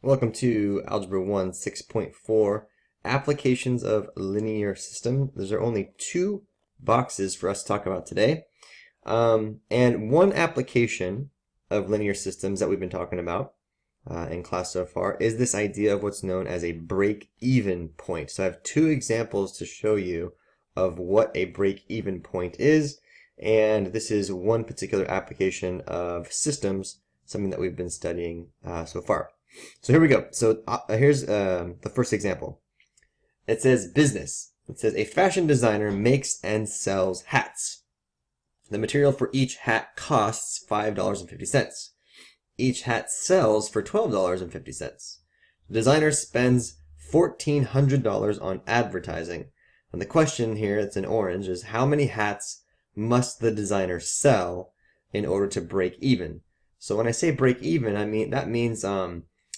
Welcome to Algebra 1 6.4 Applications of Linear System. Those are only two boxes for us to talk about today. And one application of linear systems that we've been talking about in class so far is this idea of what's known as a break-even point. So I have two examples to show you of what a break-even point is, and this is one particular application of systems, something that we've been studying so far. So here we go. So here's the first example. It says business. It says a fashion designer makes and sells hats. The material for each hat costs $5.50. Each hat sells for $12.50. The designer spends $1,400 on advertising. And the question here, it's in orange, is how many hats must the designer sell in order to break even? So when I say break even, that means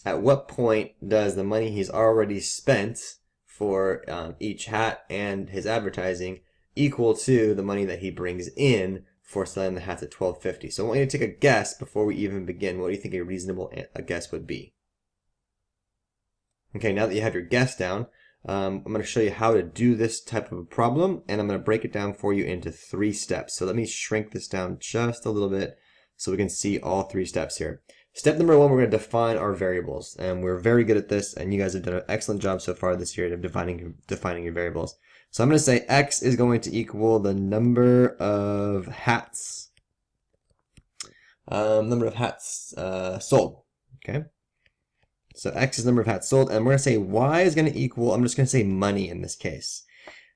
at what point does the money he's already spent for each hat and his advertising equal to the money that he brings in for selling the hats at $12.50? So I want you to take a guess before we even begin. What do you think a reasonable guess would be? Okay, now that you have your guess down, I'm going to show you how to do this type of a problem, and I'm going to break it down for you into 3 steps. So let me shrink this down just a little bit so we can see all 3 steps here. Step number 1, we're going to define our variables, and we're very good at this, and you guys have done an excellent job so far this year of defining your variables. So I'm going to say x is going to equal the number of hats, sold. Okay, so x is the number of hats sold, and we're going to say y is going to equal, I'm just going to say money in this case.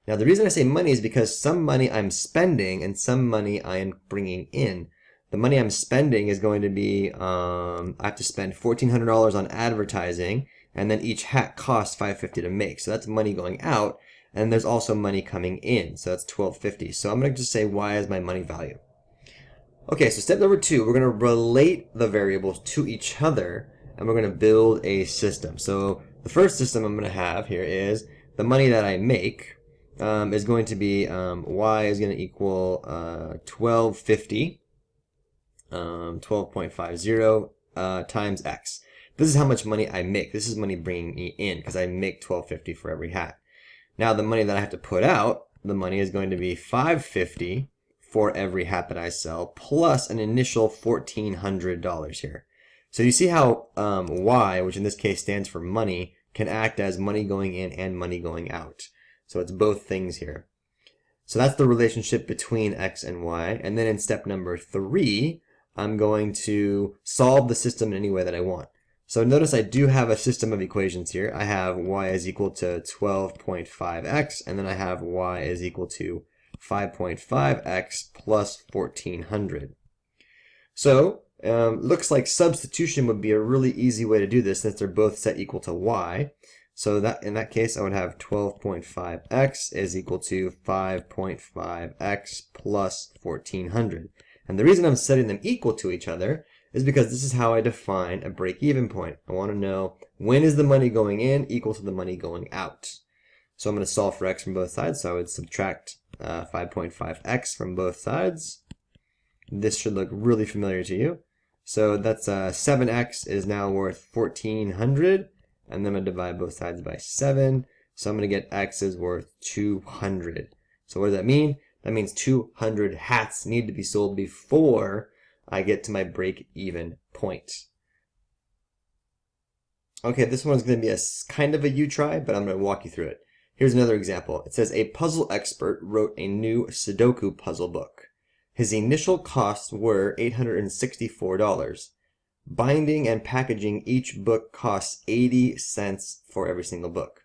Now the reason I say money is because some money I'm spending and some money I am bringing in. The money I'm spending is going to be, I have to spend $1,400 on advertising, and then each hat costs $5.50 to make. So that's money going out, and there's also money coming in. So that's $12.50. So I'm going to just say y is my money value. Okay, so step number 2, we're going to relate the variables to each other, and we're going to build a system. So the first system I'm going to have here is the money that I make is going to be, y is going to equal $12.50. 12.50 times x. This is how much money I make. This is money bringing me in because I make $12.50 for every hat. Now the money that I have to put out, the money is going to be $5.50 for every hat that I sell, plus an initial $1,400 here. So you see how y, which in this case stands for money, can act as money going in and money going out. So it's both things here. So that's the relationship between x and y. And then in step number 3, I'm going to solve the system in any way that I want. So notice I do have a system of equations here. I have y is equal to 12.5x, and then I have y is equal to 5.5x plus 1,400. So looks like substitution would be a really easy way to do this since they're both set equal to y. So that in that case, I would have 12.5x is equal to 5.5x plus 1,400. And the reason I'm setting them equal to each other is because this is how I define a break-even point. I want to know when is the money going in equal to the money going out. So I'm going to solve for x from both sides. So I would subtract 5.5x from both sides. This should look really familiar to you. So that's 7x is now worth 1,400. And then I'm going to divide both sides by 7. So I'm going to get x is worth 200. So what does that mean? That means 200 hats need to be sold before I get to my break-even point. Okay, this one's going to be a kind of a you-try, but I'm going to walk you through it. Here's another example. It says a puzzle expert wrote a new Sudoku puzzle book. His initial costs were $864. Binding and packaging each book costs 80 cents for every single book.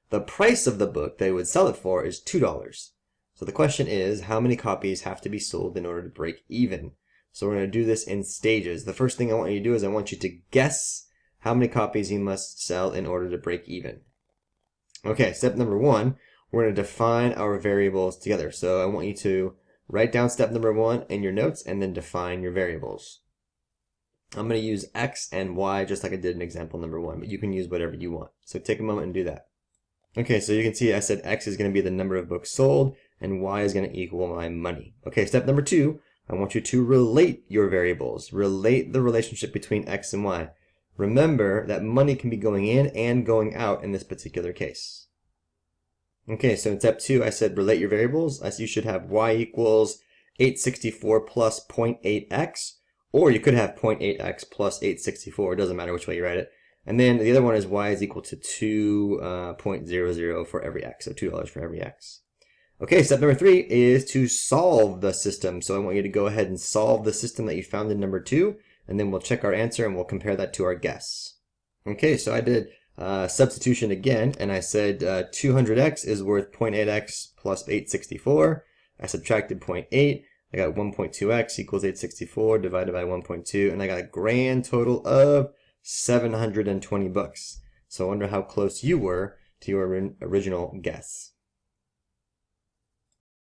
The price of the book they would sell it for is $2. So the question is, how many copies have to be sold in order to break even? So we're going to do this in stages. The first thing I want you to do is I want you to guess how many copies you must sell in order to break even. Okay, step number 1, we're going to define our variables together. So I want you to write down step number 1 in your notes and then define your variables. I'm going to use x and y just like I did in example number 1, but you can use whatever you want. So take a moment and do that. Okay, so you can see I said x is going to be the number of books sold, and y is going to equal my money. Okay, step number 2, I want you to relate your variables. Relate the relationship between x and y. Remember that money can be going in and going out in this particular case. Okay, so in step 2, I said relate your variables. I said you should have y equals 864 plus 0.8x, or you could have 0.8x plus 864. It doesn't matter which way you write it. And then the other one is y is equal to 2.00 for every x, so $2 for every x. Okay, step number 3 is to solve the system. So I want you to go ahead and solve the system that you found in number 2, and then we'll check our answer and we'll compare that to our guess. Okay, so I did substitution again, and I said 200x is worth 0.8x plus 864. I subtracted 0.8. I got 1.2x equals 864 divided by 1.2, and I got a grand total of 720 bucks. So I wonder how close you were to your original guess.